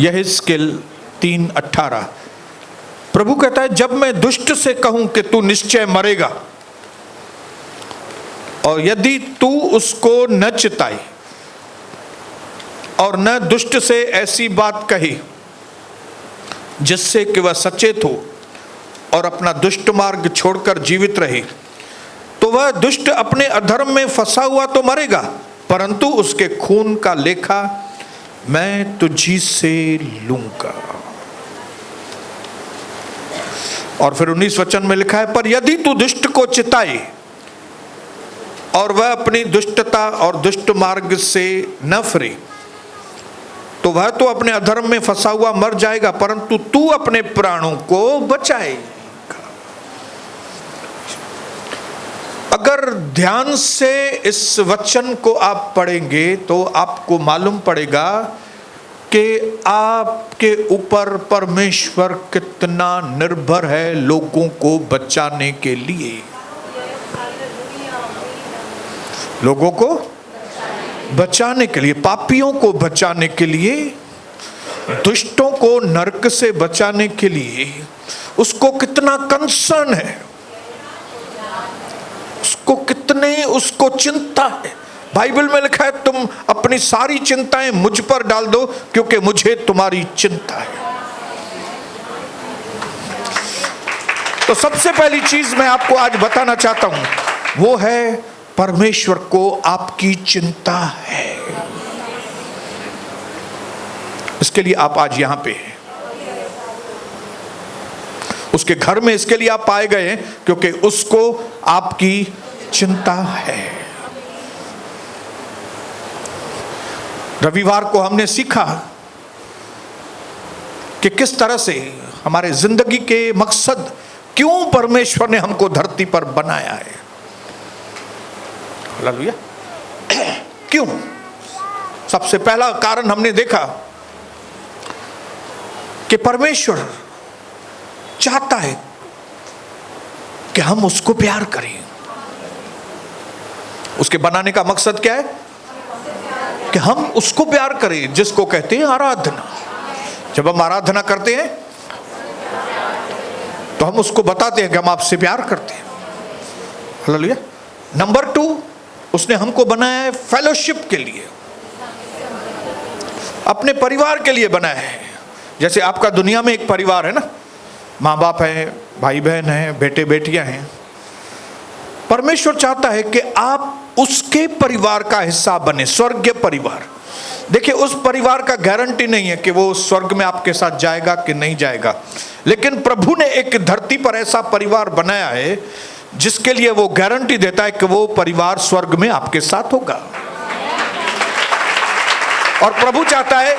यहेजकेल 3:18। प्रभु कहता है, जब मैं दुष्ट से कहूं कि तू निश्चय मरेगा, और यदि तू उसको न चिताई और न दुष्ट से ऐसी बात कही जिससे कि वह सचेत हो और अपना दुष्ट मार्ग छोड़कर जीवित रहे, तो वह दुष्ट अपने अधर्म में फंसा हुआ तो मरेगा, परंतु उसके खून का लेखा मैं तुझी से लूंगा। और फिर 19 वचन में लिखा है, पर यदि तू दुष्ट को चिताए और वह अपनी दुष्टता और दुष्ट मार्ग से न फिरे, तो वह तो अपने अधर्म में फंसा हुआ मर जाएगा, परंतु तू अपने प्राणों को बचाएगा। अगर ध्यान से इस वचन को आप पढ़ेंगे तो आपको मालूम पड़ेगा कि आपके ऊपर परमेश्वर कितना निर्भर है लोगों को बचाने के लिए, लोगों को बचाने के लिए, पापियों को बचाने के लिए, दुष्टों को नरक से बचाने के लिए उसको कितना कंसर्न है, उसको कितने उसको चिंता है। बाइबल में लिखा है, तुम अपनी सारी चिंताएं मुझ पर डाल दो क्योंकि मुझे तुम्हारी चिंता है। तो सबसे पहली चीज मैं आपको आज बताना चाहता हूं वो है, परमेश्वर को आपकी चिंता है। इसके लिए आप आज यहां पे हैं, उसके घर में इसके लिए आप पाए गए हैं क्योंकि उसको आपकी चिंता है। रविवार को हमने सीखा कि किस तरह से हमारे जिंदगी के मकसद, क्यों परमेश्वर ने हमको धरती पर बनाया है। हालेलुया। क्यों? सबसे पहला कारण हमने देखा कि परमेश्वर चाहता है कि हम उसको प्यार करें। उसके बनाने का मकसद क्या है? कि हम उसको प्यार करें, जिसको कहते हैं आराधना। जब हम आराधना करते हैं तो हम उसको बताते हैं कि हम आपसे प्यार करते हैं। हालेलुया। नंबर 2, उसने हमको बनाया है फेलोशिप के लिए, अपने परिवार के लिए बनाया है। जैसे आपका दुनिया में एक परिवार है ना, माँ बाप है, भाई बहन है, बेटे बेटियां हैं। परमेश्वर चाहता है कि आप उसके परिवार का हिस्सा बने, स्वर्गीय परिवार। देखिए, उस परिवार का गारंटी नहीं है कि वो स्वर्ग में आपके साथ जाएगा कि नहीं जाएगा, लेकिन प्रभु ने एक धरती पर ऐसा परिवार बनाया है जिसके लिए वो गारंटी देता है कि वो परिवार स्वर्ग में आपके साथ होगा। और प्रभु चाहता है,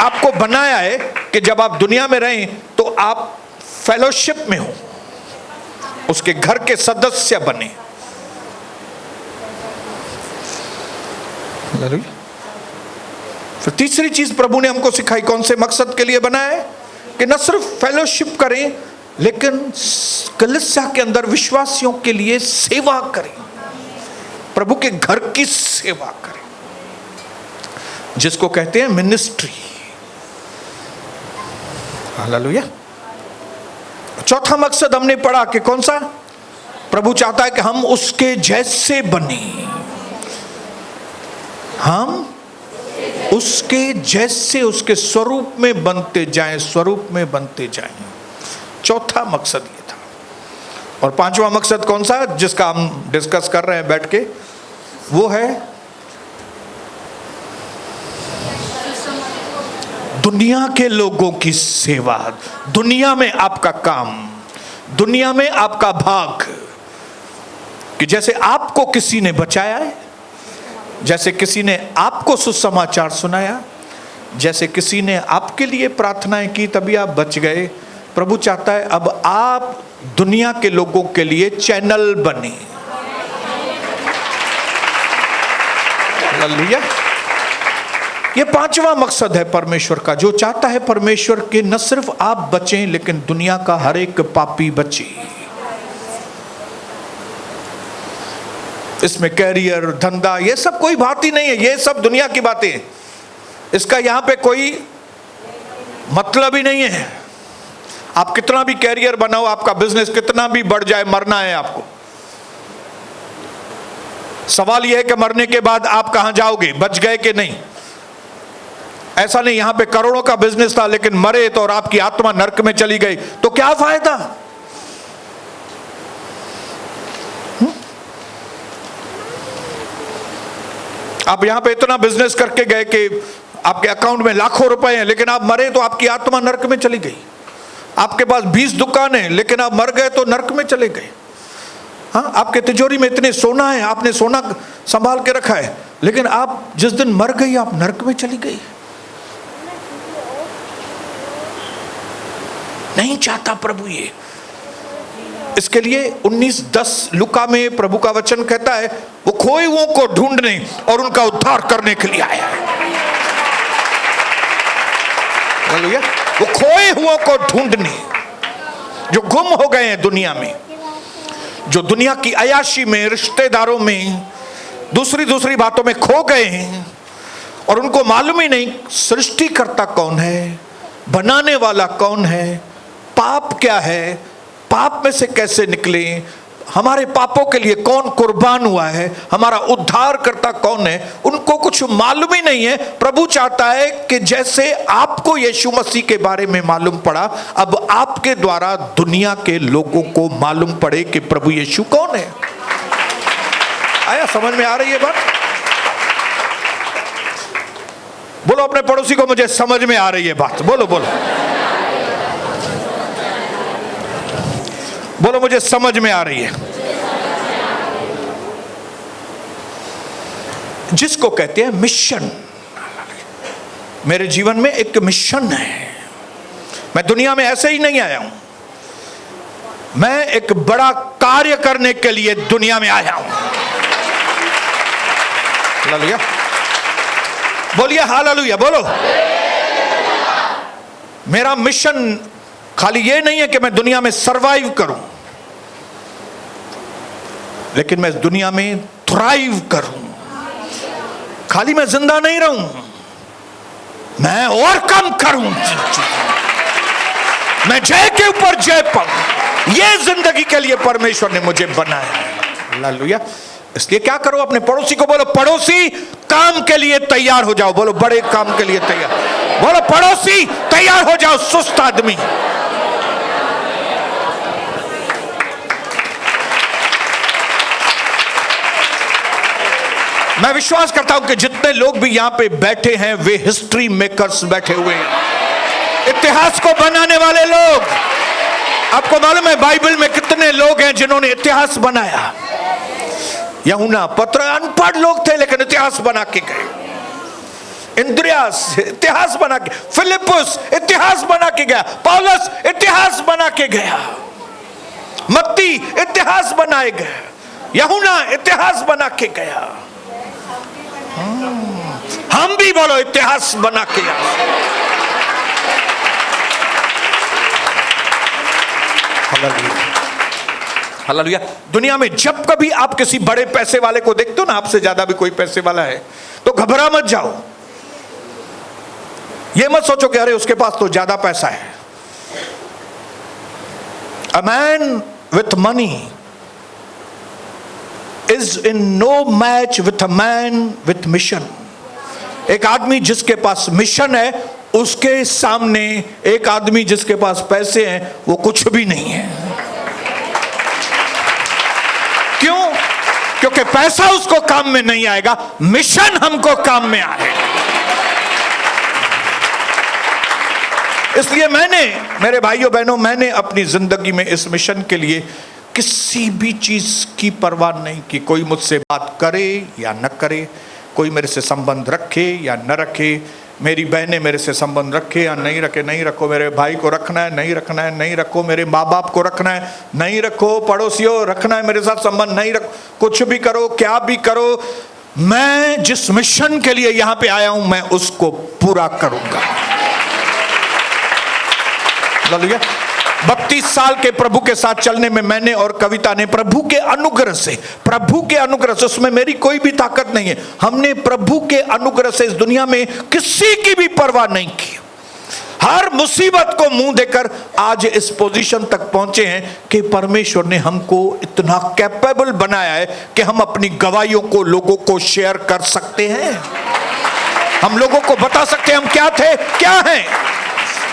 आपको बनाया है कि जब आप दुनिया में रहें तो आप फेलोशिप में हो, उसके घर के सदस्य बने। फिर तीसरी चीज प्रभु ने हमको सिखाई, कौन से मकसद के लिए बनाया है? कि न सिर्फ फेलोशिप करें, लेकिन कलीसिया के अंदर विश्वासियों के लिए सेवा करें, प्रभु के घर की सेवा करें, जिसको कहते हैं मिनिस्ट्री। हालेलुया। चौथा मकसद हमने पढ़ा कि कौन सा? प्रभु चाहता है कि हम उसके जैसे बने, हम उसके जैसे, उसके स्वरूप में बनते जाएं, स्वरूप में बनते जाएं। चौथा मकसद ये था। और पांचवा मकसद कौन सा, जिसका हम डिस्कस कर रहे हैं बैठ के, वो है दुनिया के लोगों की सेवा, दुनिया में आपका काम, दुनिया में आपका भाग। कि जैसे आपको किसी ने बचाया है, जैसे किसी ने आपको सुसमाचार सुनाया, जैसे किसी ने आपके लिए प्रार्थनाएं की तभी आप बच गए, प्रभु चाहता है अब आप दुनिया के लोगों के लिए चैनल बने। हालेलुया। ये पांचवा मकसद है परमेश्वर का, जो चाहता है परमेश्वर के न सिर्फ आप बचें लेकिन दुनिया का हर एक पापी बचे। इसमें कैरियर, धंधा, ये सब कोई बात ही नहीं है, ये सब दुनिया की बातें हैं। इसका यहां पे कोई मतलब ही नहीं है। आप कितना भी कैरियर बनाओ, आपका बिजनेस कितना भी बढ़ जाए, मरना है आपको। सवाल यह है कि मरने के बाद आप कहां जाओगे, बच गए कि नहीं। ऐसा नहीं यहां पे करोड़ों का बिजनेस था लेकिन मरे तो और आपकी आत्मा नरक में चली गई तो क्या फायदा। आप यहां पे इतना बिजनेस करके गए कि आपके अकाउंट में लाखों रुपए हैं लेकिन आप मरे तो आपकी आत्मा नरक में चली गई। आपके पास 20 दुकानें लेकिन आप मर गए तो नरक में चले गए। हाँ, आपके तिजोरी में इतने सोना है, आपने सोना संभाल के रखा है लेकिन आप जिस दिन मर गई आप नरक में चली गई। नहीं चाहता प्रभु ये। इसके लिए 19:10 लूका में प्रभु का वचन कहता है वो खोए हुओं को ढूंढने और उनका उद्धार करने के लिए आया है। वो खोए हुओं को ढूंढने, जो गुम हो गए हैं दुनिया में, जो दुनिया की अयाशी में, रिश्तेदारों में, दूसरी बातों में खो गए हैं और उनको मालूम ही नहीं सृष्टिकर्ता कौन है, बनाने वाला कौन है, पाप क्या है, पाप में से कैसे निकले, हमारे पापों के लिए कौन कुर्बान हुआ है, हमारा उद्धार करता कौन है, उनको कुछ मालूम ही नहीं है। प्रभु चाहता है कि जैसे आपको यीशु मसीह के बारे में मालूम पड़ा, अब आपके द्वारा दुनिया के लोगों को मालूम पड़े कि प्रभु यीशु कौन है। आया समझ में आ रही है बात? बोलो अपने पड़ोसी को, मुझे समझ में आ रही है बात। बोलो बोलो बोलो, मुझे समझ में आ रही है। जिसको कहते हैं मिशन। मेरे जीवन में एक मिशन है। मैं दुनिया में ऐसे ही नहीं आया हूं, मैं एक बड़ा कार्य करने के लिए दुनिया में आया हूं। हालेलुया बोलिए, हालेलुया बोलो। मेरा मिशन खाली ये नहीं है कि मैं दुनिया में सरवाइव करूं, लेकिन मैं इस दुनिया में थ्राइव करूं। खाली मैं जिंदा नहीं रहूं, मैं और कम करूं, मैं जय के ऊपर जय पाऊं। ये जिंदगी के लिए परमेश्वर ने मुझे बनाया। हालेलुया। इसलिए क्या करो, अपने पड़ोसी को बोलो, पड़ोसी काम के लिए तैयार हो जाओ। बोलो बड़े काम के लिए तैयार। बोलो पड़ोसी तैयार हो जाओ, सुस्त आदमी। मैं विश्वास करता हूं कि जितने लोग भी यहां पे बैठे हैं वे हिस्ट्री मेकर्स बैठे हुए हैं, इतिहास को बनाने वाले लोग। आपको मालूम है बाइबल में कितने लोग हैं जिन्होंने इतिहास बनाया। यूहन्ना, पत्र अनपढ़ लोग थे लेकिन इतिहास बना के गए। इंद्रियास इतिहास बना के, फिलिपुस इतिहास बना के गया, पौलुस इतिहास बना के गया, मत्ती इतिहास बनाए गए, यूहन्ना इतिहास बना के गया। हम भी बोलो इतिहास बना के। हालेलुया। दुनिया में जब कभी आप किसी बड़े पैसे वाले को देखते हो ना, आपसे ज्यादा भी कोई पैसे वाला है, तो घबरा मत जाओ। ये मत सोचो कि अरे उसके पास तो ज्यादा पैसा है। A man with money is in no match with a man with mission. एक आदमी जिसके पास मिशन है उसके सामने एक आदमी जिसके पास पैसे हैं वो कुछ भी नहीं है। क्यों? क्योंकि पैसा उसको काम में नहीं आएगा, मिशन हमको काम में आएगा। इसलिए मैंने, मेरे भाइयों बहनों, मैंने अपनी जिंदगी में इस मिशन के लिए किसी भी चीज की परवाह नहीं की। कोई मुझसे बात करे या न करे, कोई मेरे से संबंध रखे या न रखे, मेरी बहनें मेरे से संबंध रखे या नहीं रखे, नहीं रखो, मेरे भाई को रखना है नहीं रखना है नहीं रखो, मेरे माँ बाप को रखना है नहीं रखो, पड़ोसियों रखना है मेरे साथ संबंध नहीं रखो, कुछ भी करो क्या भी करो, मैं जिस मिशन के लिए यहां पे आया हूं मैं उसको पूरा करूंगा। 32 साल के प्रभु के साथ चलने में मैंने और कविता ने प्रभु के अनुग्रह से, उसमें मेरी कोई भी ताकत नहीं है, हमने प्रभु के अनुग्रह से इस दुनिया में किसी की भी परवाह नहीं की। हर मुसीबत को मुंह देकर आज इस पोजीशन तक पहुंचे हैं कि परमेश्वर ने हमको इतना कैपेबल बनाया है कि हम अपनी गवाहियों को लोगों को शेयर कर सकते हैं। हम लोगों को बता सकते हैं हम क्या थे, क्या हैं,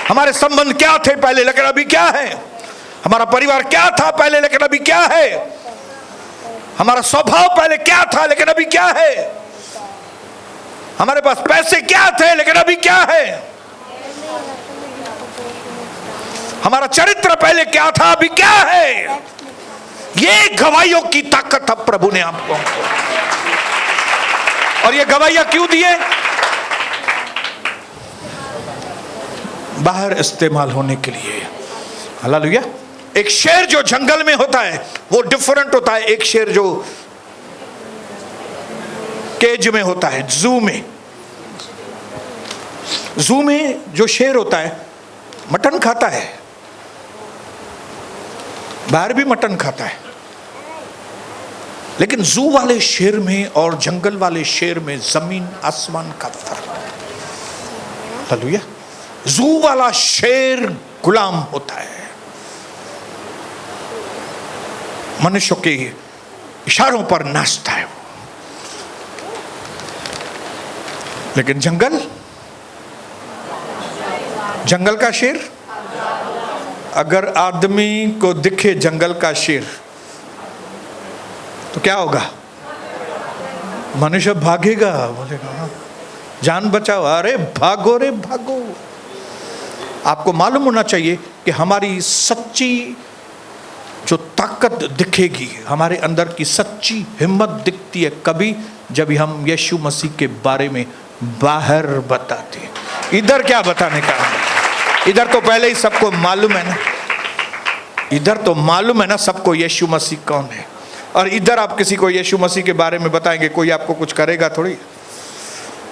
हमारे संबंध क्या थे पहले लेकिन अभी क्या है, हमारा परिवार क्या था पहले लेकिन अभी क्या है, हमारा स्वभाव पहले क्या था लेकिन अभी क्या है, हमारे पास पैसे क्या थे लेकिन अभी क्या है, हमारा चरित्र पहले क्या था अभी क्या है। ये गवाहियों की ताकत अब प्रभु ने आपको, और ये गवाहियां क्यों दिए? बाहर इस्तेमाल होने के लिए। हालेलुया। एक शेर जो जंगल में होता है वो डिफरेंट होता है एक शेर जो केज में होता है, जू में। जू में जो शेर होता है मटन खाता है, बाहर भी मटन खाता है, लेकिन जू वाले शेर में और जंगल वाले शेर में जमीन आसमान का फर्क है। हालेलुया। जू वाला शेर गुलाम होता है, मनुष्यों के इशारों पर नाचता है वो, लेकिन जंगल का शेर, अगर आदमी को दिखे जंगल का शेर तो क्या होगा? मनुष्य भागेगा, बोलेगा जान बचाओ, अरे भागो रे भागो। आपको मालूम होना चाहिए कि हमारी सच्ची जो ताकत दिखेगी, हमारे अंदर की सच्ची हिम्मत दिखती है कभी जब हम यीशु मसीह के बारे में बाहर बताते हैं। इधर क्या बताने का है? इधर तो पहले ही सबको मालूम है ना, इधर तो मालूम है ना सबको यीशु मसीह कौन है। और इधर आप किसी को यीशु मसीह के बारे में बताएंगे, कोई आपको कुछ करेगा थोड़ी।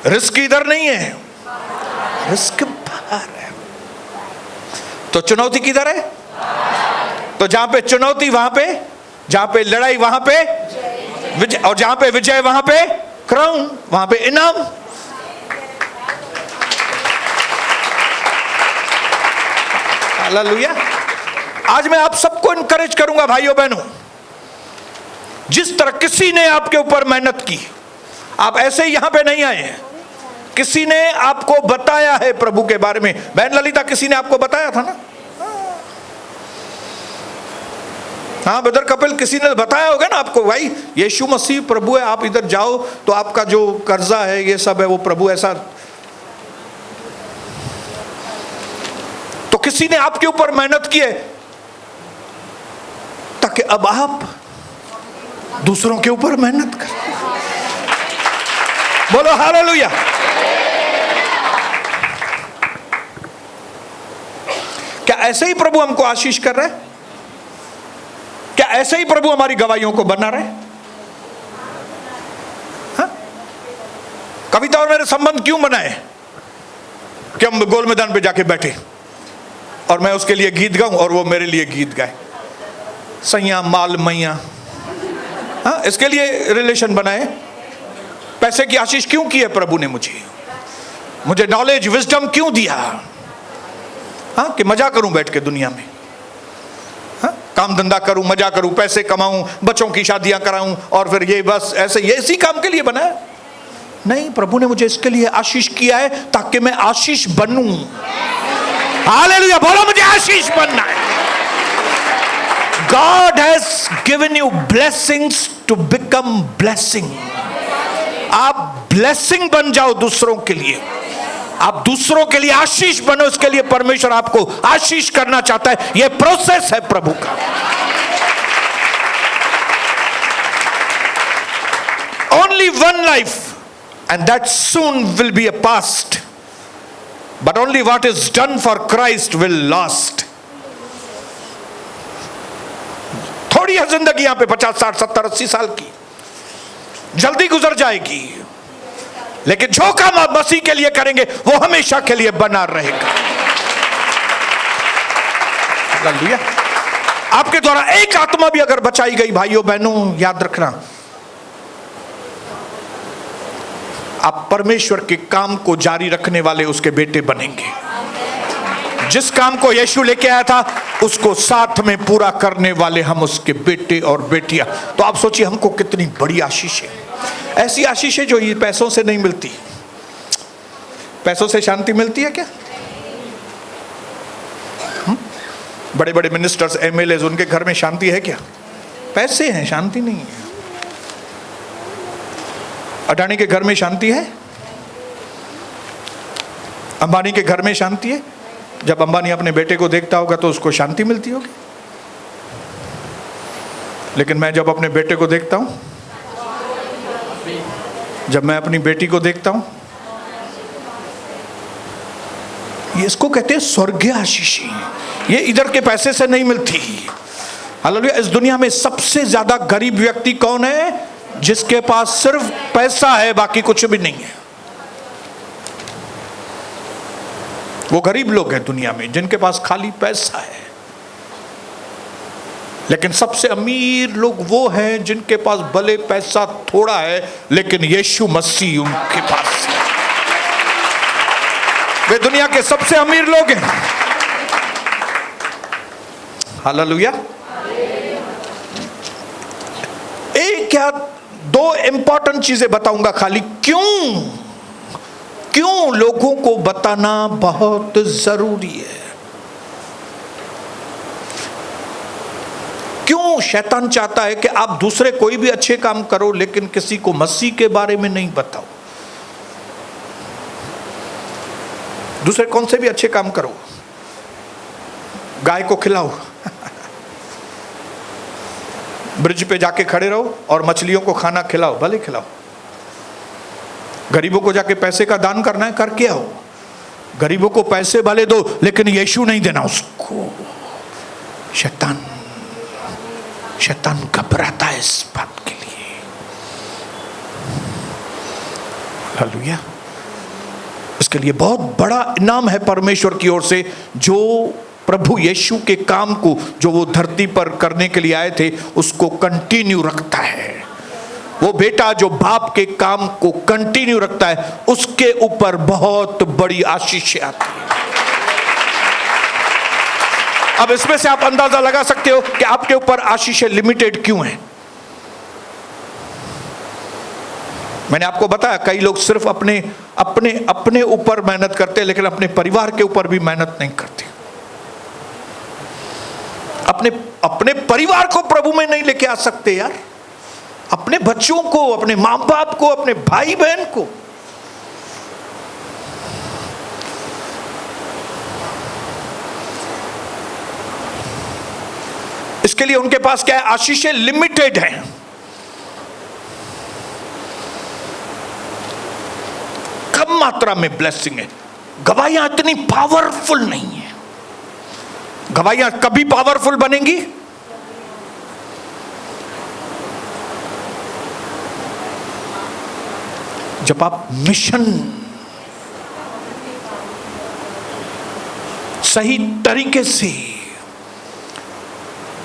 रिस्क इधर नहीं है, रिस्क बाहर है। तो चुनौती किधर है? तो जहां पे चुनौती वहां पे, जहां पे लड़ाई वहां पे विजय, और जहां पे विजय वहां पे क्राउन, वहां पे इनाम। हालेलुया। आज मैं आप सबको इनकरेज करूंगा भाइयों बहनों, जिस तरह किसी ने आपके ऊपर मेहनत की, आप ऐसे ही यहां पे नहीं आए हैं, किसी ने आपको बताया है प्रभु के बारे में। बहन ललिता, किसी ने आपको बताया था ना? हाँ ब्रदर कपिल, किसी ने बताया होगा ना आपको, भाई यीशु मसीह प्रभु है, आप इधर जाओ तो आपका जो कर्जा है ये सब है वो प्रभु ऐसा। तो किसी ने आपके ऊपर मेहनत की है ताकि अब आप दूसरों के ऊपर मेहनत करें। बोलो हालेलुया। क्या ऐसे ही प्रभु हमको आशीष कर रहा है? क्या ऐसे ही प्रभु हमारी गवाहियों को बना रहे हैं? हाँ? कविता और मेरे संबंध क्यों बनाए कि हम गोल मैदान पे जाके बैठे और मैं उसके लिए गीत गाऊं और वो मेरे लिए गीत गाए? सैया माल मैया, हाँ, इसके लिए रिलेशन बनाए। पैसे की आशीष क्यों की है प्रभु ने मुझे नॉलेज विजडम क्यों दिया? हाँ, कि मजा करूं बैठ के दुनिया में, हाँ, काम धंधा करूं, मजा करूं, पैसे कमाऊं, बच्चों की शादियां कराऊं और फिर ये बस ऐसे ये इसी काम के लिए बना है? नहीं, प्रभु ने मुझे इसके लिए आशीष किया है ताकि मैं आशीष बनूं। हालेलुया। बोलो मुझे आशीष बनना है। God has given you blessings to become blessing. आप ब्लेसिंग बन जाओ दूसरों के लिए, आप दूसरों के लिए आशीष बनो। इसके लिए परमेश्वर आपको आशीष करना चाहता है। यह प्रोसेस है प्रभु का। Only one life and that soon will be a past, but only what is done for Christ will last. थोड़ी है जिंदगी यहां पे, 50 60 70 80 साल की, जल्दी गुजर जाएगी, लेकिन जो काम आप मसीह के लिए करेंगे वो हमेशा के लिए बना रहेगा। हालेलुया। आपके द्वारा एक आत्मा भी अगर बचाई गई, भाइयों बहनों याद रखना, आप परमेश्वर के काम को जारी रखने वाले उसके बेटे बनेंगे। जिस काम को यीशु लेके आया था उसको साथ में पूरा करने वाले हम उसके बेटे और बेटियां। तो आप सोचिए हमको कितनी बड़ी आशीष है। ऐसी आशीष है जो ये पैसों से नहीं मिलती। पैसों से शांति मिलती है क्या? बड़े बड़े मिनिस्टर्स, एमएलए, उनके घर में शांति है क्या? पैसे हैं, शांति नहीं है। अडानी के घर में शांति है? अंबानी के घर में शांति है? जब अंबानी अपने बेटे को देखता होगा तो उसको शांति मिलती होगी। लेकिन मैं जब अपने बेटे को देखता हूं, जब मैं अपनी बेटी को देखता हूं, ये इसको कहते हैं स्वर्गीय आशीषी। ये इधर के पैसे से नहीं मिलती। हालेलुया। इस दुनिया में सबसे ज्यादा गरीब व्यक्ति कौन है? जिसके पास सिर्फ पैसा है, बाकी कुछ भी नहीं है। वो गरीब लोग हैं दुनिया में जिनके पास खाली पैसा है। लेकिन सबसे अमीर लोग वो हैं जिनके पास भले पैसा थोड़ा है लेकिन यीशु मसीह उनके पास है। वे दुनिया के सबसे अमीर लोग हैं। हालेलुया। एक या दो इंपॉर्टेंट चीजें बताऊंगा खाली। क्यों लोगों को बताना बहुत जरूरी है। क्यों शैतान चाहता है कि आप दूसरे कोई भी अच्छे काम करो लेकिन किसी को मसीह के बारे में नहीं बताओ। दूसरे कौन से भी अच्छे काम करो, गाय को खिलाओ, ब्रिज पे जाके खड़े रहो और मछलियों को खाना खिलाओ, भले खिलाओ। गरीबों को जाके पैसे का दान करना है, करके आओ। गरीबों को पैसे भले दो लेकिन यीशु नहीं देना उसको। शैतान घबराता है इस बात के लिए। हालेलुया। इसके लिए बहुत बड़ा इनाम है परमेश्वर की ओर से, जो प्रभु यीशु के काम को जो वो धरती पर करने के लिए आए थे उसको कंटिन्यू रखता है। वो बेटा जो बाप के काम को कंटिन्यू रखता है उसके ऊपर बहुत बड़ी आशीष आती है। अब इसमें से आप अंदाजा लगा सकते हो कि आपके ऊपर आशीषें लिमिटेड क्यों हैं। मैंने आपको बताया कई लोग सिर्फ अपने ऊपर मेहनत करते हैं लेकिन अपने परिवार के ऊपर भी मेहनत नहीं करते। अपने परिवार को प्रभु में नहीं लेके आ सकते यार। अपने बच्चों को, अपने मां बाप को, अपने भाई बहन को। इसके लिए उनके पास क्या है? आशीषें लिमिटेड हैं। कम मात्रा में ब्लेसिंग है। गवाहियां इतनी पावरफुल नहीं है। गवाहियां कभी पावरफुल बनेंगी जब आप मिशन सही तरीके से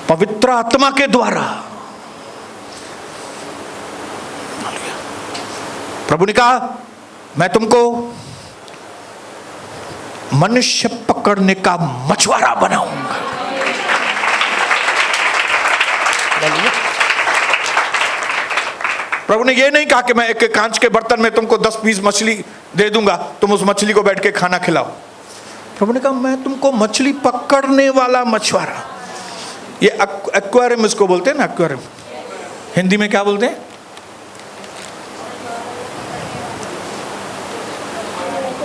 पवित्र आत्मा के द्वारा। प्रभु ने कहा मैं तुमको मनुष्य पकड़ने का मछुआरा बनाऊंगा। प्रभु ने यह नहीं कहा कि मैं एक कांच के बर्तन में तुमको 10 पीस मछली दे दूंगा, तुम उस मछली को बैठ के खाना खिलाओ। प्रभु ने कहा मैं तुमको मछली पकड़ने वाला मछुआरा। ये एक्वेरियम इसको बोलते हैं ना, एक्वेरियम हिंदी में क्या बोलते हैं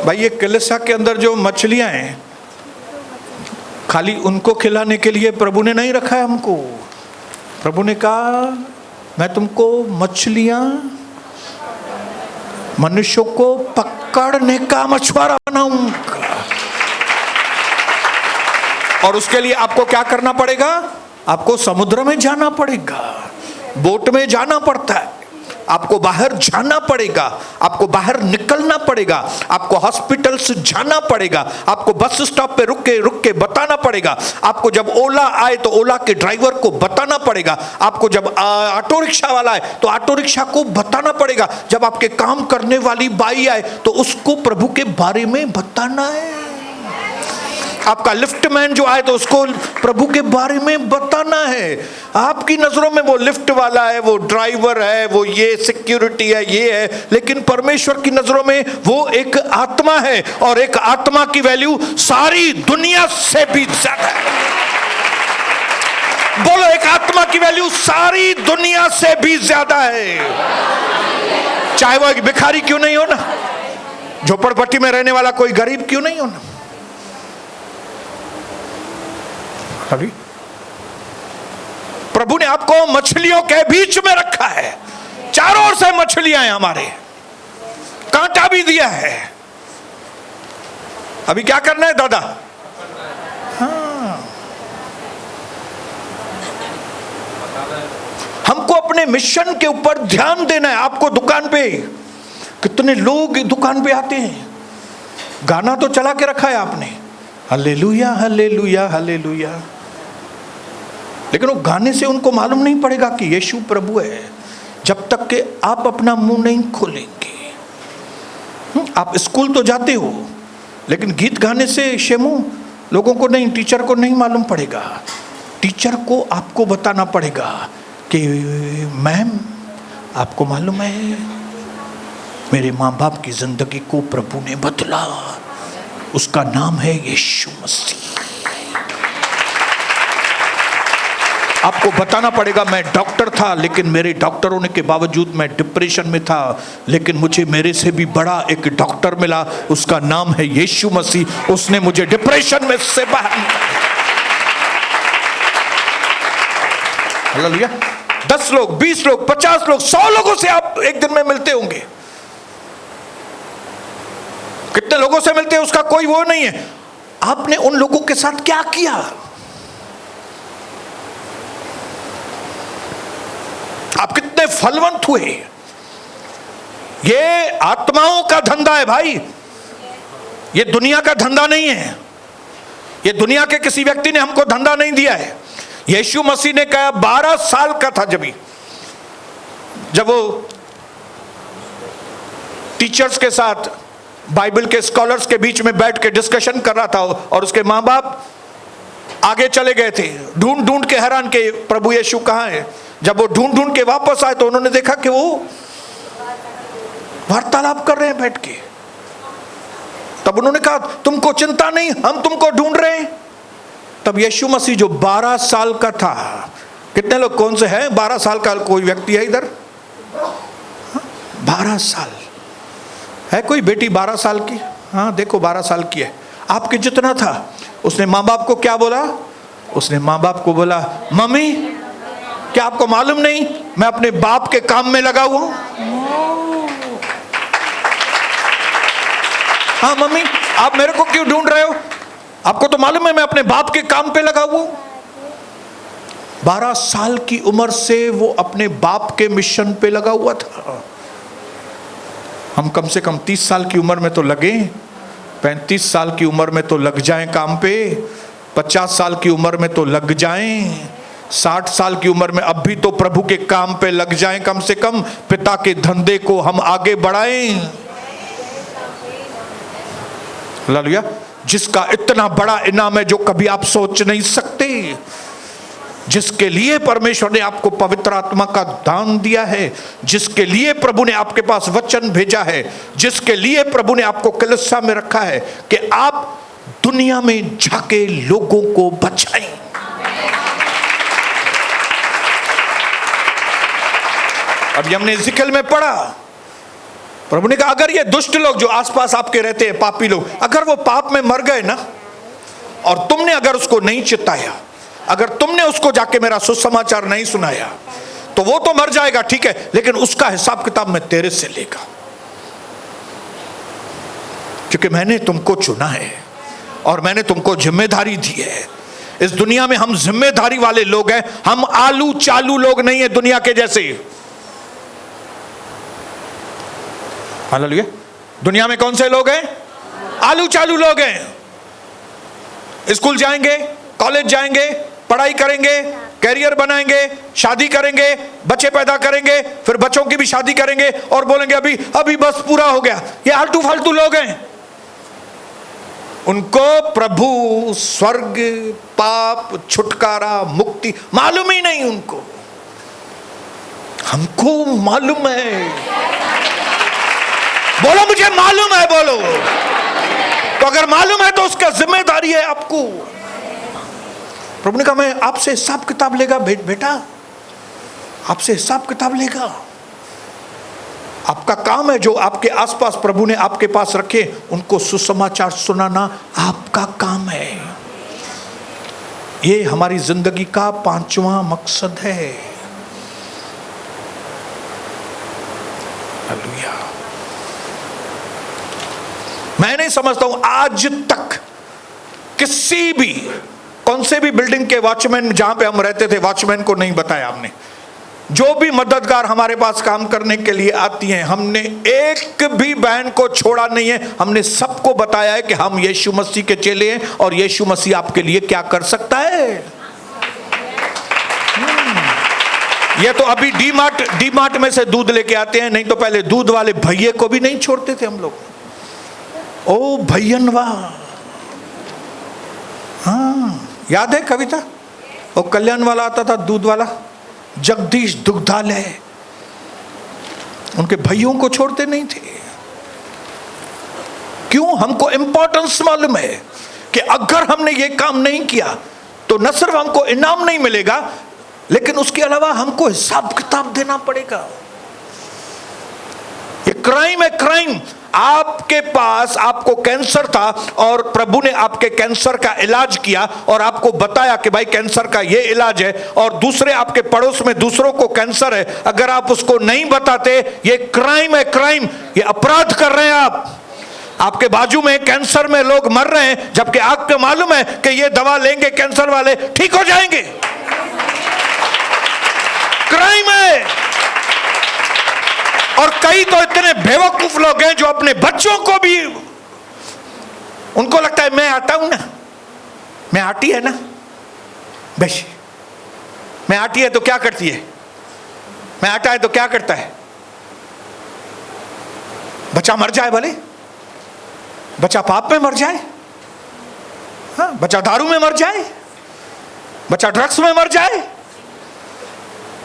भाई? ये कलिसिया के अंदर जो मछलियां हैं खाली उनको खिलाने के लिए प्रभु ने नहीं रखा है हमको। प्रभु ने कहा मैं तुमको मछलियां, मनुष्यों को पकड़ने का मछुआरा बनाऊंगा। और उसके लिए आपको क्या करना पड़ेगा? आपको समुद्र में जाना पड़ेगा, बोट में जाना पड़ता है, आपको बाहर जाना पड़ेगा, आपको बाहर निकलना पड़ेगा, आपको हॉस्पिटल से जाना पड़ेगा, आपको बस स्टॉप पे रुक के बताना पड़ेगा, आपको जब ओला आए तो ओला के ड्राइवर को बताना पड़ेगा, आपको जब ऑटो रिक्शा वाला आए तो ऑटो रिक्शा को बताना पड़ेगा, जब आपके काम करने वाली बाई आए तो उसको प्रभु के बारे में बताना है। आपका लिफ्टमैन जो आए तो उसको प्रभु के बारे में बताना है। आपकी नजरों में वो लिफ्ट वाला है, वो ड्राइवर है, वो ये सिक्योरिटी है, ये है, लेकिन परमेश्वर की नजरों में वो एक आत्मा है, और एक आत्मा की वैल्यू सारी दुनिया से भी ज्यादा है। बोलो, एक आत्मा की वैल्यू सारी दुनिया से भी ज्यादा है। चाहे वो एक भिखारी क्यों नहीं हो ना, झोपड़पट्टी में रहने वाला कोई गरीब क्यों नहीं हो ना। अभी प्रभु ने आपको मछलियों के बीच में रखा है, चारों ओर से मछलियां हैं हमारे, कांटा भी दिया है। अभी क्या करना है दादा? हाँ, हमको अपने मिशन के ऊपर ध्यान देना है। आपको दुकान पे कितने लोग दुकान पे आते हैं, गाना तो चला के रखा है आपने, हालेलुया हालेलुया हालेलुया, लेकिन वो गाने से उनको मालूम नहीं पड़ेगा कि यीशु प्रभु है जब तक कि आप अपना मुंह नहीं खोलेंगे। आप स्कूल तो जाते हो, लेकिन गीत गाने से शेमू लोगों को नहीं, टीचर को नहीं मालूम पड़ेगा। टीचर को आपको बताना पड़ेगा कि मैम, आपको मालूम है मेरे माँ बाप की जिंदगी को प्रभु ने बदला, उसका नाम है यीशु मसीह। आपको बताना पड़ेगा, मैं डॉक्टर था लेकिन मेरे डॉक्टर होने के बावजूद मैं डिप्रेशन में था, लेकिन मुझे मेरे से भी बड़ा एक डॉक्टर मिला, उसका नाम है यीशु मसीह, उसने मुझे डिप्रेशन में से बाहर निकाला। हालेलुया। 10 लोग, 20 लोग, 50 लोग, 100 लोगों से आप एक दिन में मिलते होंगे। कितने लोगों से मिलते हैं उसका कोई वो नहीं है, आपने उन लोगों के साथ क्या किया। आप कितने फलवंत हुए। ये आत्माओं का धंधा है भाई, ये दुनिया का धंधा नहीं है। ये दुनिया के किसी व्यक्ति ने हमको धंधा नहीं दिया है। यीशु मसीह ने कहा, 12 साल का था जब वो टीचर्स के साथ, बाइबल के स्कॉलर्स के बीच में बैठ के डिस्कशन कर रहा था, और उसके माँ बाप आगे चले गए थे, ढूंढ ढूंढ के हैरान के प्रभु यीशु कहाँ है। जब वो ढूंढ ढूंढ के वापस आए तो उन्होंने देखा कि वो वार्तालाप कर रहे हैं बैठ के। तब उन्होंने कहा, तुमको चिंता नहीं, हम तुमको ढूंढ रहे हैं। तब यीशु मसीह जो 12 साल का था, कितने लोग कौन से हैं 12 साल का कोई व्यक्ति है इधर? 12 साल है कोई बेटी 12 साल की? हाँ देखो 12 साल की है, आपके जितना था। उसने माँ बाप को क्या बोला? उसने माँ बाप को बोला, मम्मी क्या आपको मालूम नहीं मैं अपने बाप के काम में लगा हुआ हूं? हाँ मम्मी, आप मेरे को क्यों ढूंढ रहे हो? आपको तो मालूम है मैं अपने बाप के काम पे लगा हुआ हूं। 12 साल की उम्र से वो अपने बाप के मिशन पे लगा हुआ था। हम कम से कम 30 साल की उम्र में तो लगे, 35 साल की उम्र में तो लग जाएं काम पे, 50 साल की उम्र में तो लग जाएं, 60 साल की उम्र में अब भी तो प्रभु के काम पे लग जाएं, कम से कम पिता के धंधे को हम आगे बढ़ाएं। हालेलुया। जिसका इतना बड़ा इनाम है जो कभी आप सोच नहीं सकते, जिसके लिए परमेश्वर ने आपको पवित्र आत्मा का दान दिया है, जिसके लिए प्रभु ने आपके पास वचन भेजा है, जिसके लिए प्रभु ने आपको कलीसिया में रखा है कि आप दुनिया में जाके लोगों को बचाएं। अभी हमने जिक्र में पढ़ा, प्रभु ने कहा अगर ये दुष्ट लोग जो आसपास आपके रहते हैं, पापी लोग, अगर वो पाप में मर गए ना, और तुमने अगर उसको नहीं चिताया, अगर तुमने उसको जाके मेरा सुसमाचार नहीं सुनाया, तो वो तो मर जाएगा, ठीक है, लेकिन उसका हिसाब किताब मैं तेरे से लेगा, क्योंकि मैंने तुमको चुना है और मैंने तुमको जिम्मेदारी दी है। इस दुनिया में हम जिम्मेदारी वाले लोग हैं, हम आलू चालू लोग नहीं है दुनिया के जैसे। हालेलुया। दुनिया में कौन से लोग हैं? आलू चालू लोग हैं। स्कूल जाएंगे, कॉलेज जाएंगे, पढ़ाई करेंगे, कैरियर बनाएंगे, शादी करेंगे, बच्चे पैदा करेंगे, फिर बच्चों की भी शादी करेंगे और बोलेंगे अभी अभी बस पूरा हो गया। ये आलतू फालतू लोग हैं। उनको प्रभु, स्वर्ग, पाप, छुटकारा, मुक्ति मालूम ही नहीं उनको। हमको मालूम है। बोलो मुझे मालूम है, बोलो। तो अगर मालूम है तो उसका जिम्मेदारी है आपको। प्रभु ने कहा मैं आपसे हिसाब किताब लेगा बेटा, आपसे हिसाब किताब लेगा। आपका काम है जो आपके आसपास प्रभु ने आपके पास रखे उनको सुसमाचार सुनाना आपका काम है। ये हमारी जिंदगी का 5वां मकसद है। हालेलुया। मैं नहीं समझता हूं आज तक किसी भी, कौन से भी बिल्डिंग के वॉचमैन, जहां पे हम रहते थे, वॉचमैन को नहीं बताया हमने। जो भी मददगार हमारे पास काम करने के लिए आती हैं, हमने एक भी बहन को छोड़ा नहीं है। हमने सबको बताया है कि हम यीशु मसीह के चेले हैं और यीशु मसीह आपके लिए क्या कर सकता है। ये तो अभी डी मार्ट में से दूध लेके आते हैं, नहीं तो पहले दूध वाले भैये को भी नहीं छोड़ते थे हम लोग। ओ भैयन वाह, हाँ याद है कविता, वो कल्याण वाला आता था दूध वाला, जगदीश दुग्धालय, उनके भाइयों को छोड़ते नहीं थे। क्यों? हमको इंपॉर्टेंस मालूम है कि अगर हमने ये काम नहीं किया तो न सिर्फ हमको इनाम नहीं मिलेगा, लेकिन उसके अलावा हमको हिसाब किताब देना पड़ेगा। ये क्राइम है, क्राइम। आपके पास, आपको कैंसर था और प्रभु ने आपके कैंसर का इलाज किया और आपको बताया कि भाई कैंसर का ये इलाज है, और दूसरे आपके पड़ोस में दूसरों को कैंसर है, अगर आप उसको नहीं बताते, ये क्राइम है, क्राइम। ये अपराध कर रहे हैं आप। आपके बाजू में कैंसर में लोग मर रहे हैं, जबकि आपको मालूम है कि ये दवा लेंगे कैंसर वाले ठीक हो जाएंगे। क्राइम है। और कई तो इतने बेवकूफ लोग हैं जो अपने बच्चों को भी, उनको लगता है मैं आता हूं ना, मैं आटी है ना, बस मैं आटी है तो क्या करती है, मैं आटा है तो क्या करता है, बच्चा मर जाए, भले बच्चा पाप में मर जाए, हाँ, बच्चा दारू में मर जाए, बच्चा ड्रग्स में मर जाए,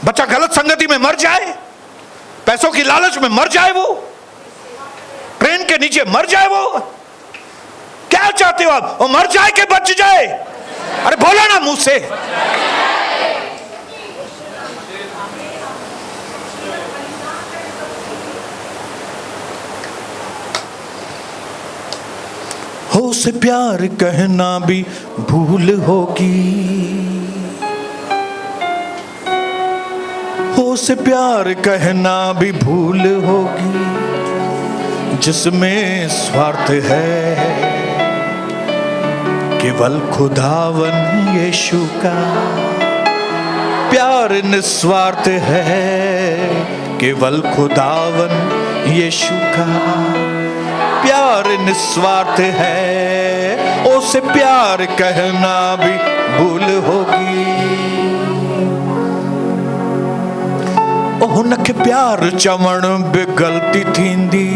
बच्चा गलत संगति में मर जाए, पैसों की लालच में मर जाए, वो ट्रेन के नीचे मर जाए, वो क्या चाहते हो आप? वो मर जाए कि बच जाए? अरे बोला ना मुंह से। हो से प्यार कहना भी भूल होगी, हो से प्यार कहना भी भूल होगी, जिसमें स्वार्थ है केवल खुदावन यीशु का। प्यार निस्वार्थ है केवल खुदावन यीशु का। प्यार निस्वार्थ है, ओ से प्यार कहना भी भूल होगी। उनके प्यार चवण बि गलती थींदी,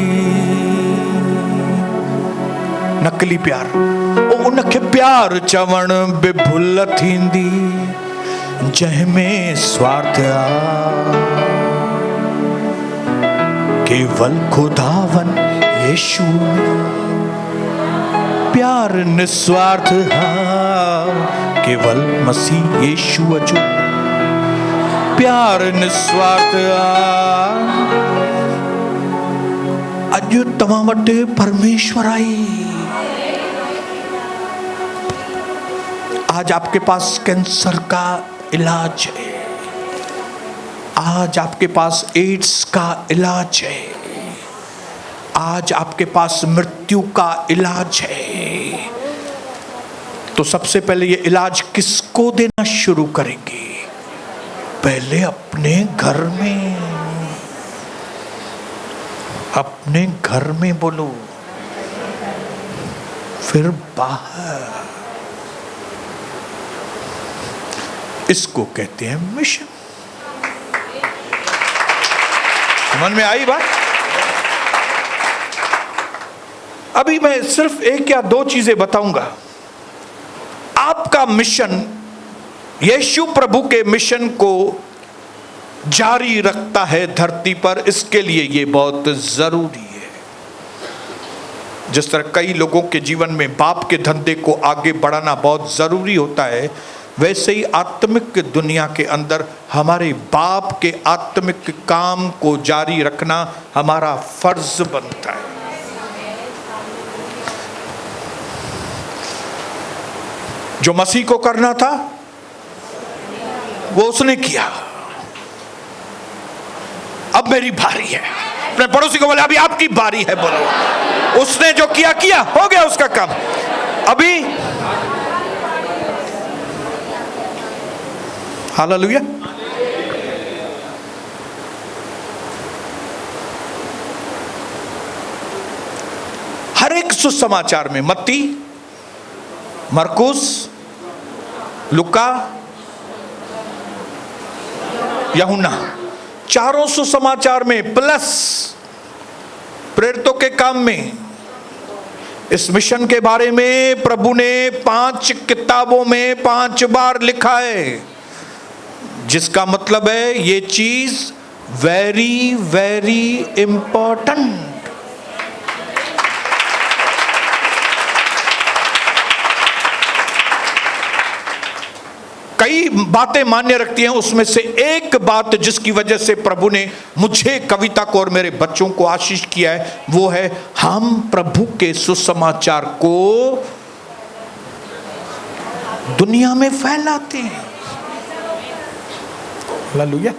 नकली प्यार। उनके प्यार चवण बि भुल थींदी, जंहिंमें स्वार्थ आ केवल खुदावन यीशु। प्यार निस्वार्थ हा केवल मसीह यीशु जो। प्यार निस्वार्थ अज तव्हां वटि परमेश्वर आई। आज आपके पास कैंसर का इलाज है, आज आपके पास एड्स का इलाज है, आज आपके पास मृत्यु का इलाज है। तो सबसे पहले ये इलाज किसको देना शुरू करेंगे? पहले अपने घर में, अपने घर में बोलो, फिर बाहर। इसको कहते हैं मिशन। समझ में आई बात? अभी मैं सिर्फ एक या दो चीजें बताऊंगा। आपका मिशन यीशु प्रभु के मिशन को जारी रखता है धरती पर, इसके लिए ये बहुत जरूरी है। जिस तरह कई लोगों के जीवन में बाप के धंधे को आगे बढ़ाना बहुत जरूरी होता है, वैसे ही आत्मिक दुनिया के अंदर हमारे बाप के आत्मिक काम को जारी रखना हमारा फर्ज बनता है। जो मसीह को करना था वो उसने किया, अब मेरी बारी है। अपने पड़ोसी को बोले अभी आपकी बारी है, बोलो। उसने जो किया किया, हो गया उसका काम। अभी हालेलुया। हर एक सुसमाचार में मत्ती, मरकुस, लुका, यूहन्ना, चारों सुसमाचार में प्लस प्रेरितों के काम में इस मिशन के बारे में प्रभु ने 5 किताबों में 5 बार लिखा है, जिसका मतलब है ये चीज वेरी वेरी इंपॉर्टेंट। कई बातें मान्य रखती हैं, उसमें से एक बात जिसकी वजह से प्रभु ने मुझे, कविता को और मेरे बच्चों को आशीष किया है, वो है हम प्रभु के सुसमाचार को दुनिया में फैलाते हैं। हालेलुया।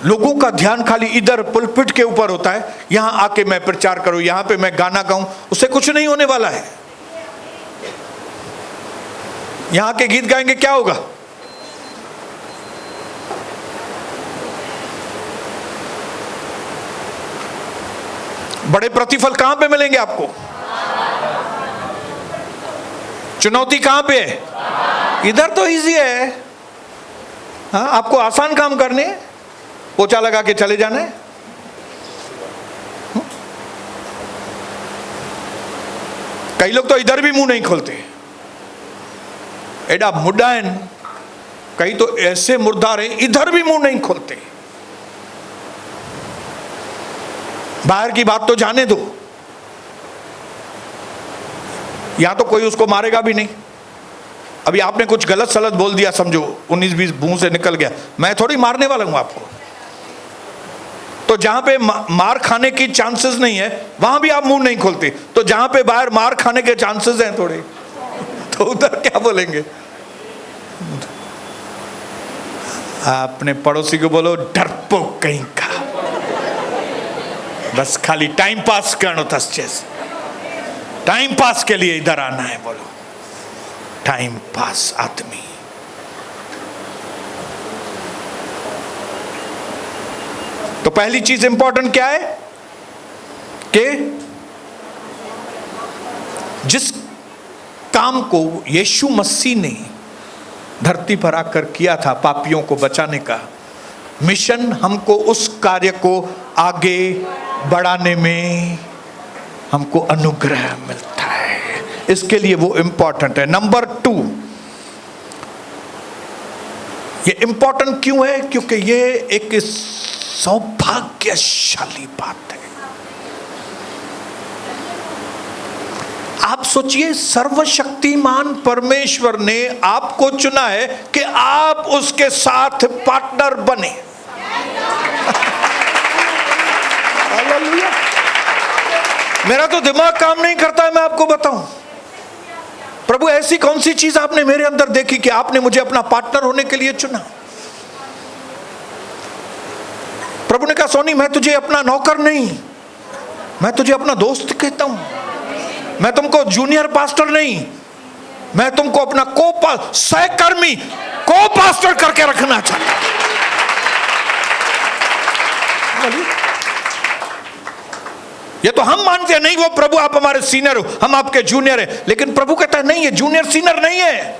लोगों का ध्यान खाली इधर पुलपिट के ऊपर होता है, यहां आके मैं प्रचार करूं, यहां पे मैं गाना गाऊं, उससे कुछ नहीं होने वाला है। यहां के गीत गाएंगे क्या होगा? बड़े प्रतिफल कहां पे मिलेंगे आपको? चुनौती कहां पे है? इधर तो इजी है। हाँ, आपको आसान काम करने, पोछा लगा के चले जाना है। कई लोग तो इधर भी मुंह नहीं खोलते, एडा मुडायन। कई तो ऐसे मुर्दार हैं, इधर भी मुंह नहीं खोलते। बाहर की बात तो जाने दो, यहां तो कोई उसको मारेगा भी नहीं। अभी आपने कुछ गलत सलत बोल दिया, समझो 19-20 मुंह से निकल गया, मैं थोड़ी मारने वाला हूं आपको। तो जहां पे मार खाने की चांसेस नहीं है, वहां भी आप मुंह नहीं खोलते। तो जहां पे बाहर मार खाने के चांसेस हैं थोड़े, तो उधर क्या बोलेंगे? अपने पड़ोसी को बोलो डरपोक कहीं का, बस खाली टाइम पास करो, टाइम पास के लिए इधर आना है। बोलो टाइम पास आदमी। तो पहली चीज इंपॉर्टेंट क्या है कि जिस काम को यीशु मसीह ने धरती पर आकर किया था, पापियों को बचाने का मिशन, हमको उस कार्य को आगे बढ़ाने में हमको अनुग्रह मिलता है। इसके लिए वो इंपॉर्टेंट है। नंबर 2, ये इंपॉर्टेंट क्यों है? क्योंकि ये एक सौभाग्यशाली बात है। आप सोचिए, सर्वशक्तिमान परमेश्वर ने आपको चुना है कि आप उसके साथ पार्टनर बने। हालेलुया। मेरा तो दिमाग काम नहीं करता है, मैं आपको बताऊं। प्रभु ऐसी कौन सी चीज आपने मेरे अंदर देखी कि आपने मुझे अपना पार्टनर होने के लिए चुना? प्रभु ने कहा, सोनी मैं तुझे अपना नौकर नहीं, मैं तुझे अपना दोस्त कहता हूं। मैं तुमको जूनियर पास्टर नहीं, मैं तुमको अपना सहकर्मी, को पास्टर करके रखना चाहता हूं। ये तो हम मानते हैं, नहीं वो प्रभु आप हमारे सीनियर हो, हम आपके जूनियर हैं। लेकिन प्रभु कहता है नहीं, ये जूनियर सीनियर नहीं है,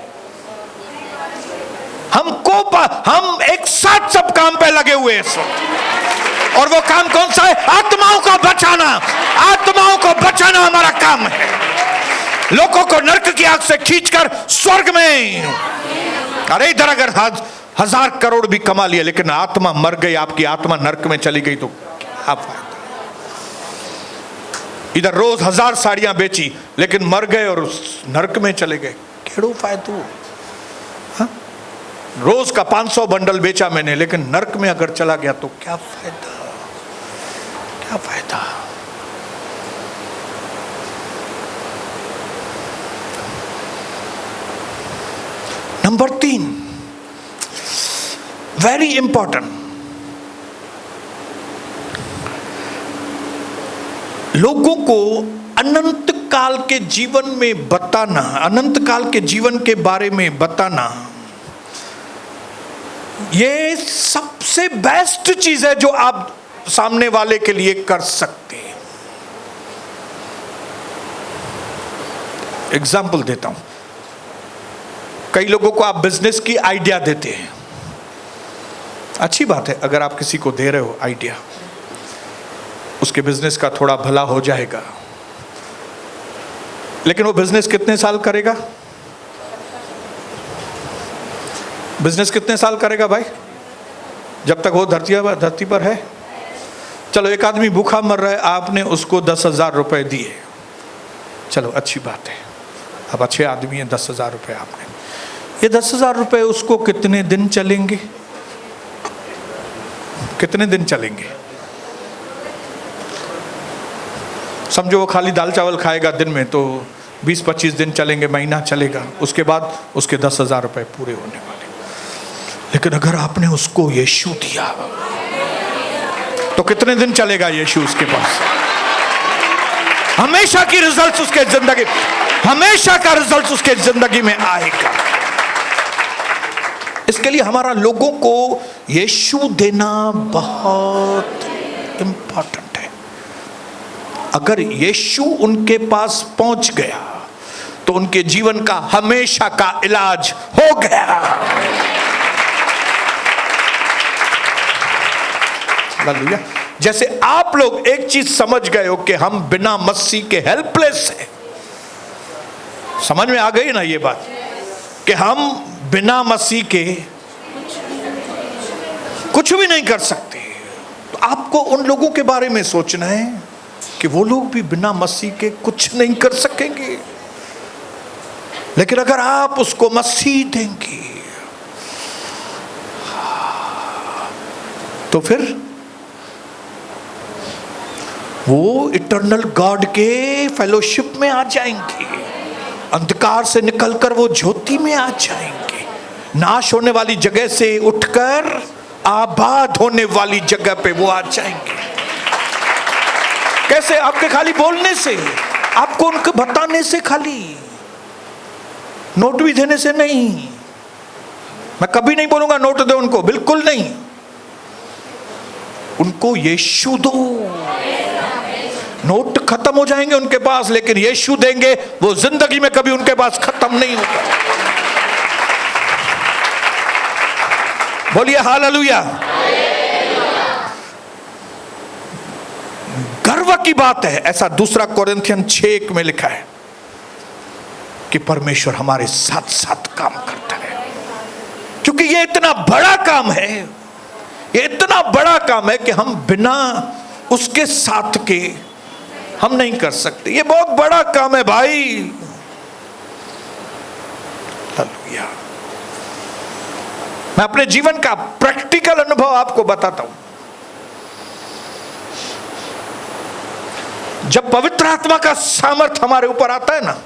हम एक साथ सब काम पे लगे हुए हैं इस वक्त। और वो काम कौन सा है? आत्माओं को बचाना। आत्माओं को बचाना हमारा काम है। लोगों को नरक की आग से खींचकर स्वर्ग में। अरे इधर अगर 1000 करोड़ भी कमा लिया लेकिन आत्मा मर गई, आपकी आत्मा नरक में चली गई तो क्या फायदा? इधर रोज 1000 साड़ियां बेची लेकिन मर गए और नरक में चले गए, केड़ो फायदो? रोज का 500 बंडल बेचा मैंने लेकिन नरक में अगर चला गया तो क्या फायदा? क्या फायदा? नंबर 3, वेरी इंपॉर्टेंट, लोगों को अनंत काल के जीवन में बताना, अनंत काल के जीवन के बारे में बताना, ये सबसे बेस्ट चीज है जो आप सामने वाले के लिए कर सकते हैं। एग्जाम्पल देता हूं। कई लोगों को आप बिजनेस की आइडिया देते हैं, अच्छी बात है अगर आप किसी को दे रहे हो आइडिया, उसके बिजनेस का थोड़ा भला हो जाएगा। लेकिन वो बिजनेस कितने साल करेगा? बिजनेस कितने साल करेगा भाई? जब तक वो धरती पर है। चलो एक आदमी भूखा मर रहा है, आपने उसको 10,000 रुपए दिए, चलो अच्छी बात है, अब अच्छे आदमी है, 10,000 रुपए आपने। ये 10,000 रुपए उसको कितने दिन चलेंगे? कितने दिन चलेंगे? समझो वो खाली दाल चावल खाएगा दिन में तो 20-25 दिन चलेंगे, महीना चलेगा, उसके बाद उसके 10,000 रुपए पूरे होने वाले। लेकिन अगर आपने उसको यीशु दिया तो कितने दिन चलेगा यीशु उसके पास? हमेशा की रिजल्ट उसके जिंदगी, हमेशा का रिजल्ट उसके जिंदगी में आएगा। इसके लिए हमारा लोगों को यीशु देना बहुत इंपॉर्टेंट है। अगर यीशु उनके पास पहुंच गया तो उनके जीवन का हमेशा का इलाज हो गया। हालेलुया। जैसे आप लोग एक चीज समझ गए हो कि हम बिना मसीह के हेल्पलेस हैं। समझ में आ गई ना ये बात कि हम बिना मसीह के कुछ भी नहीं कर सकते। तो आपको उन लोगों के बारे में सोचना है कि वो लोग भी बिना मसीह के कुछ नहीं कर सकेंगे। लेकिन अगर आप उसको मसीह देंगे तो फिर वो इटर्नल गॉड के फेलोशिप में आ जाएंगे, अंधकार से निकलकर वो ज्योति में आ जाएंगे, नाश होने वाली जगह से उठकर आबाद होने वाली जगह पे वो आ जाएंगे। कैसे? आपके खाली बोलने से, आपको उनको बताने से, खाली नोट भी देने से नहीं। मैं कभी नहीं बोलूंगा नोट दो उनको, बिल्कुल नहीं। उनको यीशु दो। नोट खत्म हो जाएंगे उनके पास, लेकिन यीशु देंगे, वो जिंदगी में कभी उनके पास खत्म नहीं होगा। बोलिए हालेलुया। गर्व की बात है, ऐसा 2 कोरिन्थियन 6:1 में लिखा है कि परमेश्वर हमारे साथ साथ काम करता है। क्योंकि ये इतना बड़ा काम है, ये इतना बड़ा काम है कि हम बिना उसके साथ के हम नहीं कर सकते। ये बहुत बड़ा काम है भाई। हालेलुया। मैं अपने जीवन का प्रैक्टिकल अनुभव आपको बताता हूं। जब पवित्र आत्मा का सामर्थ हमारे ऊपर आता है ना,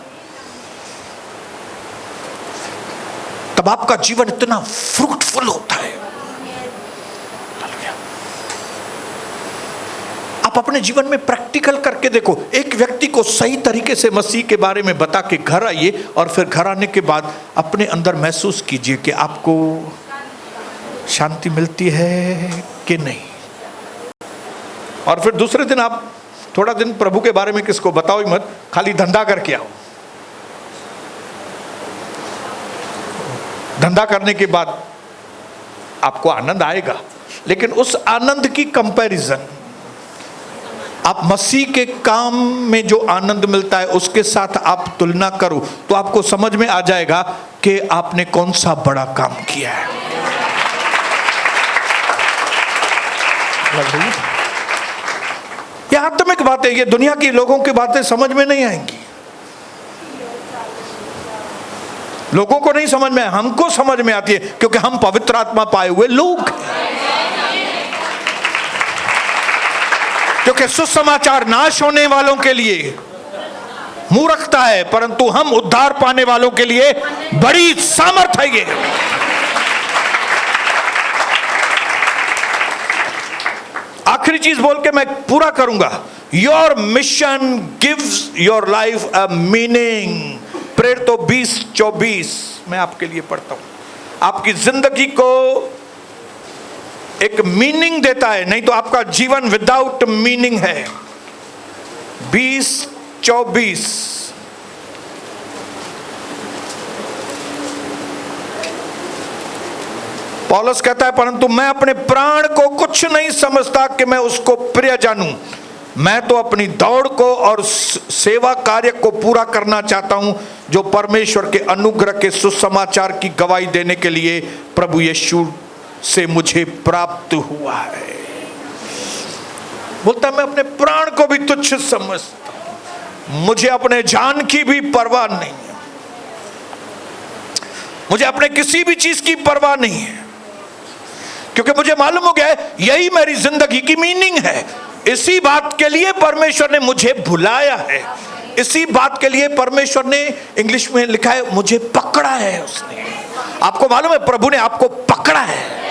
तब आपका जीवन इतना फ्रूटफुल होता है। आप अपने जीवन में प्रैक्टिकल करके देखो। एक व्यक्ति को सही तरीके से मसीह के बारे में बता के घर आइए और फिर घर आने के बाद अपने अंदर महसूस कीजिए कि आपको शांति मिलती है कि नहीं। और फिर दूसरे दिन आप थोड़ा दिन प्रभु के बारे में किसको बताओ ही मत, खाली धंधा करके आओ। धंधा करने के बाद आपको आनंद आएगा, लेकिन उस आनंद की कंपैरिजन आप मसीह के काम में जो आनंद मिलता है उसके साथ आप तुलना करो तो आपको समझ में आ जाएगा कि आपने कौन सा बड़ा काम किया है। ये आत्मिक बातें, ये दुनिया की लोगों की बातें समझ में नहीं आएंगी। लोगों को नहीं समझ में, हमको समझ में आती है क्योंकि हम पवित्र आत्मा पाए हुए लोग हैं। क्योंकि सुसमाचार नाश होने वालों के लिए मूर्खता है, परंतु हम उद्धार पाने वालों के लिए बड़ी सामर्थ है। ये आखिरी चीज बोल के मैं पूरा करूंगा। Your mission gives your life a meaning. प्रेरित 20:24 मैं आपके लिए पढ़ता हूं। आपकी जिंदगी को एक मीनिंग देता है, नहीं तो आपका जीवन विदाउट मीनिंग है। 20:24 पौलुस कहता है, परंतु मैं अपने प्राण को कुछ नहीं समझता कि मैं उसको प्रिय जानूं। मैं तो अपनी दौड़ को और सेवा कार्य को पूरा करना चाहता हूं जो परमेश्वर के अनुग्रह के सुसमाचार की गवाही देने के लिए प्रभु यीशु से मुझे प्राप्त हुआ है। बोलता है मैं अपने प्राण को भी तुच्छ समझता हूं, मुझे अपने जान की भी परवाह नहीं है, मुझे अपने किसी भी चीज की परवाह नहीं है, क्योंकि मुझे मालूम हो गया है यही मेरी जिंदगी की मीनिंग है। इसी बात के लिए परमेश्वर ने मुझे बुलाया है, इसी बात के लिए परमेश्वर ने, इंग्लिश में लिखा है, मुझे पकड़ा है उसने। आपको मालूम है प्रभु ने आपको पकड़ा है।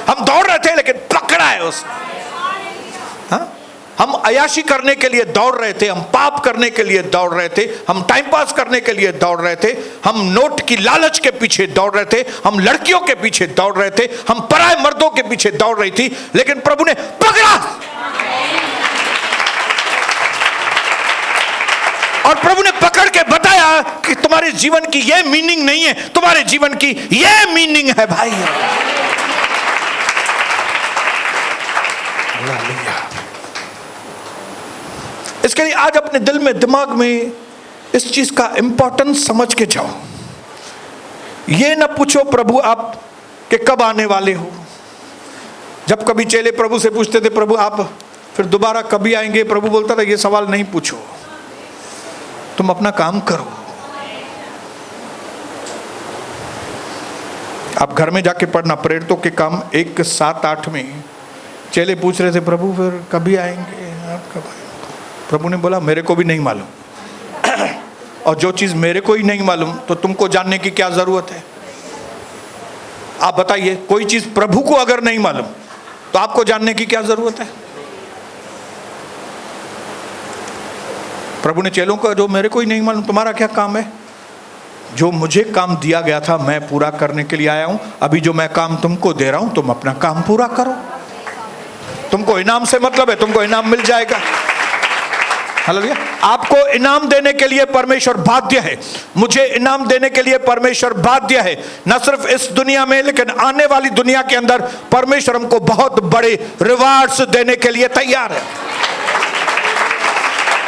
हम दौड़ रहे थे लेकिन पकड़ा है उसने। हाँ? हम अयाशी करने के लिए दौड़ रहे थे, हम पाप करने के लिए दौड़ रहे थे, हम टाइम पास करने के लिए दौड़ रहे थे, हम नोट की लालच के पीछे दौड़ रहे थे, हम लड़कियों के पीछे दौड़ रहे थे, हम पराये मर्दों के पीछे दौड़ रही थी, लेकिन प्रभु ने पकड़ा। और प्रभु ने पकड़ के बताया कि तुम्हारे जीवन की यह मीनिंग नहीं है, तुम्हारे जीवन की यह मीनिंग है भाई। इसके लिए आज अपने दिल में, दिमाग में इस चीज का इंपॉर्टेंस समझ के जाओ। ये ना पूछो प्रभु आप कि कब आने वाले हो। जब कभी चेले प्रभु से पूछते थे प्रभु आप फिर दोबारा कभी आएंगे, प्रभु बोलता था ये सवाल नहीं पूछो, तुम अपना काम करो। आप घर में जाके पढ़ना, प्रेरितों के काम 1:7-8 में चेले पूछ रहे थे प्रभु फिर कभी आएंगे, आप कब आएंगे? प्रभु ने बोला मेरे को भी नहीं मालूम। और जो चीज मेरे को ही नहीं मालूम तो तुमको जानने की क्या जरूरत है? आप बताइए, कोई चीज प्रभु को अगर नहीं मालूम तो आपको जानने की क्या जरूरत है? प्रभु ने चेलों को, जो मेरे को ही नहीं मालूम तुम्हारा क्या काम है? जो मुझे काम दिया गया था मैं पूरा करने के लिए आया हूं। अभी जो मैं काम तुमको दे रहा हूं तुम अपना काम पूरा करो। तुमको इनाम से मतलब है, तुमको इनाम मिल जाएगा। हालेलुया। आपको इनाम देने के लिए परमेश्वर बाध्य है, मुझे इनाम देने के लिए परमेश्वर बाध्य है। न सिर्फ इस दुनिया में लेकिन आने वाली दुनिया के अंदर परमेश्वर हमको बहुत बड़े रिवार्ड्स देने के लिए तैयार है।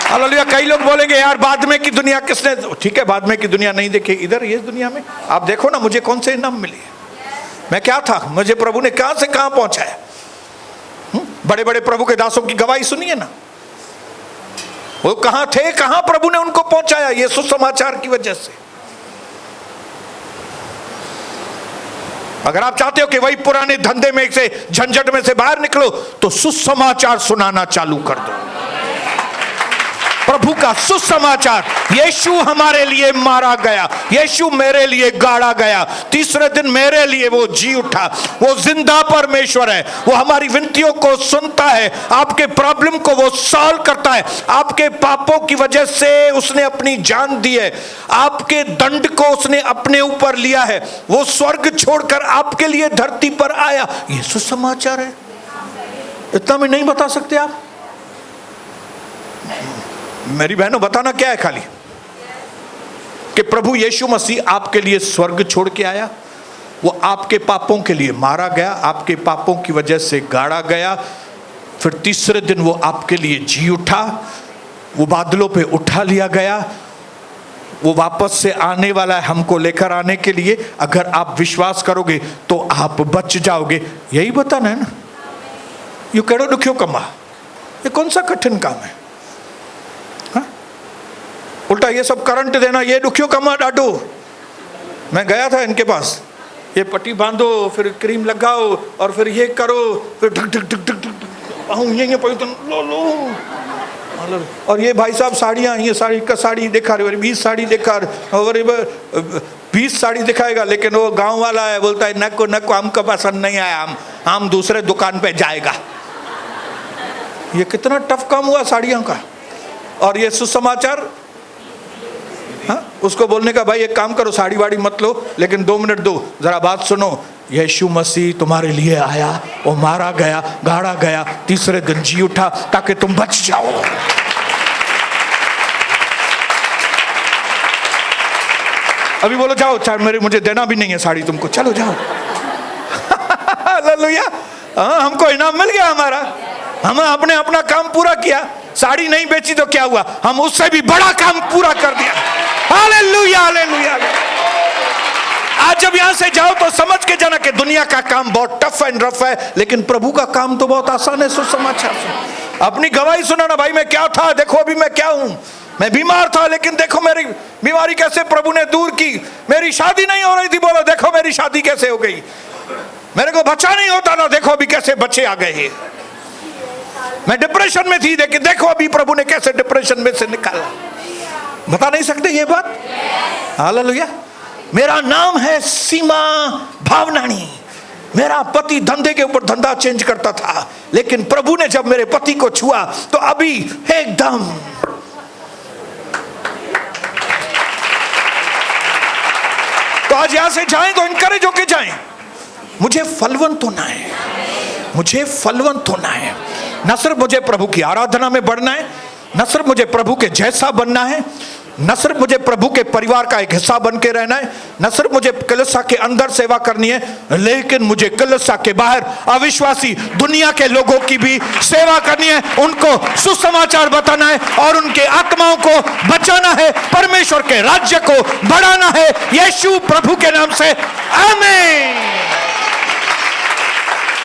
हालेलुया। कई लोग बोलेंगे यार बाद में की दुनिया किसने, ठीक है बाद में की दुनिया नहीं देखी, इधर ये दुनिया में आप देखो ना मुझे कौन से इनाम मिले। मैं क्या था, मुझे प्रभु ने कहां से कहां पहुंचाया। बड़े बड़े प्रभु के दासों की गवाही सुनिए ना, वो कहां थे, कहां प्रभु ने उनको पहुंचाया, ये सुसमाचार की वजह से। अगर आप चाहते हो कि वही पुराने धंधे में से, झंझट में से बाहर निकलो तो सुसमाचार सुनाना चालू कर दो। प्रभु का सुसमाचार, यीशु हमारे लिए मारा गया, यीशु मेरे लिए गाड़ा गया, तीसरे दिन मेरे लिए वो जी उठा, वो जिंदा परमेश्वर है, वो हमारी विनतियों को सुनता है, आपके प्रॉब्लम को वो सॉल्व करता है। आपके पापों की वजह से उसने अपनी जान दी है, आपके दंड को उसने अपने ऊपर लिया है, वो स्वर्ग छोड़कर आपके लिए धरती पर आया। ये सुसमाचार है, इतना भी नहीं बता सकते आप? मेरी बहनों बताना क्या है खाली कि प्रभु यीशु मसीह आपके लिए स्वर्ग छोड़ के आया, वो आपके पापों के लिए मारा गया, आपके पापों की वजह से गाड़ा गया, फिर तीसरे दिन वो आपके लिए जी उठा, वो बादलों पे उठा लिया गया, वो वापस से आने वाला है हमको लेकर आने के लिए। अगर आप विश्वास करोगे तो आप बच जाओगे। यही बताना है ना। यू केड़ो दुखियो कमा, ये कौन सा कठिन काम है? हा? उल्टा ये सब करंट देना, ये दुखियो कमा डाडो। मैं गया था इनके पास, ये पट्टी बांधो, फिर क्रीम लगाओ, और फिर ये करो, फिर ढक ढक ढक ढक ढक ये लो लो। और ये भाई साहब साड़ियाँ, ये साड़ी का साड़ी दिखा रहे, 20 साड़ी दिखा, और 20 साड़ी दिखाएगा, लेकिन वो गांव वाला है, बोलता है नको नको हमको पसंद नहीं आया, हम दूसरे दुकान पे जाएगा। ये कितना टफ काम हुआ साड़ियों का। और ये सुसमाचार, हाँ, उसको बोलने का भाई एक काम करो, साड़ी वाड़ी मत लो, लेकिन 2 मिनट दो, जरा बात सुनो। यीशु मसीह तुम्हारे लिए आया, वो मारा गया, गाड़ा गया, तीसरे दिन जी उठा ताकि तुम बच जाओ। अभी बोलो जाओ, चाहे मुझे देना भी नहीं है साड़ी तुमको, चलो जाओ। हालेलुया, हाँ, हमको इनाम मिल गया हमारा, हम आपने अपना काम पूरा किया। साड़ी नहीं बेची तो क्या हुआ, हम उससे भी बड़ा काम पूरा कर दिया। Hallelujah hallelujah. आज जब यहां से जाओ तो समझ के जाना कि दुनिया का काम बहुत टफ एंड रफ है, लेकिन प्रभु का काम तो बहुत आसान है। सुसमाचार से अपनी गवाही सुनाना, भाई मैं क्या था, देखो अभी मैं क्या हूं। मैं बीमार था, लेकिन देखो मेरी बीमारी कैसे प्रभु ने दूर की। मेरी शादी नहीं हो रही थी, बोलो देखो मेरी शादी कैसे हो गई। मेरे को बच्चा नहीं होता था, देखो अभी कैसे बच्चे आ गए। मैं डिप्रेशन में थी, लेकिन देखो अभी प्रभु ने कैसे डिप्रेशन में से निकाला। बता नहीं सकते ये बात? हालेलुया। मेरा नाम है सीमा भावनानी। मेरा पति धंधे के ऊपर धंधा चेंज करता था, लेकिन प्रभु ने जब मेरे पति को छुआ तो अभी एकदम। तो आज यहां से जाएं तो इनकरेज होके जाएं। मुझे फलवंत होना है, मुझे फलवंत होना है। न सिर्फ मुझे प्रभु की आराधना में बढ़ना है, न सिर्फ मुझे प्रभु के जैसा बनना है, न सिर्फ मुझे प्रभु के परिवार का एक हिस्सा बन के रहना है, न सिर्फ मुझे कलीसिया के अंदर सेवा करनी है, लेकिन मुझे कलीसिया के बाहर अविश्वासी दुनिया के लोगों की भी सेवा करनी है। उनको सुसमाचार बताना है और उनके आत्माओं को बचाना है, परमेश्वर के राज्य को बढ़ाना है। यीशु प्रभु के नाम से आमीन।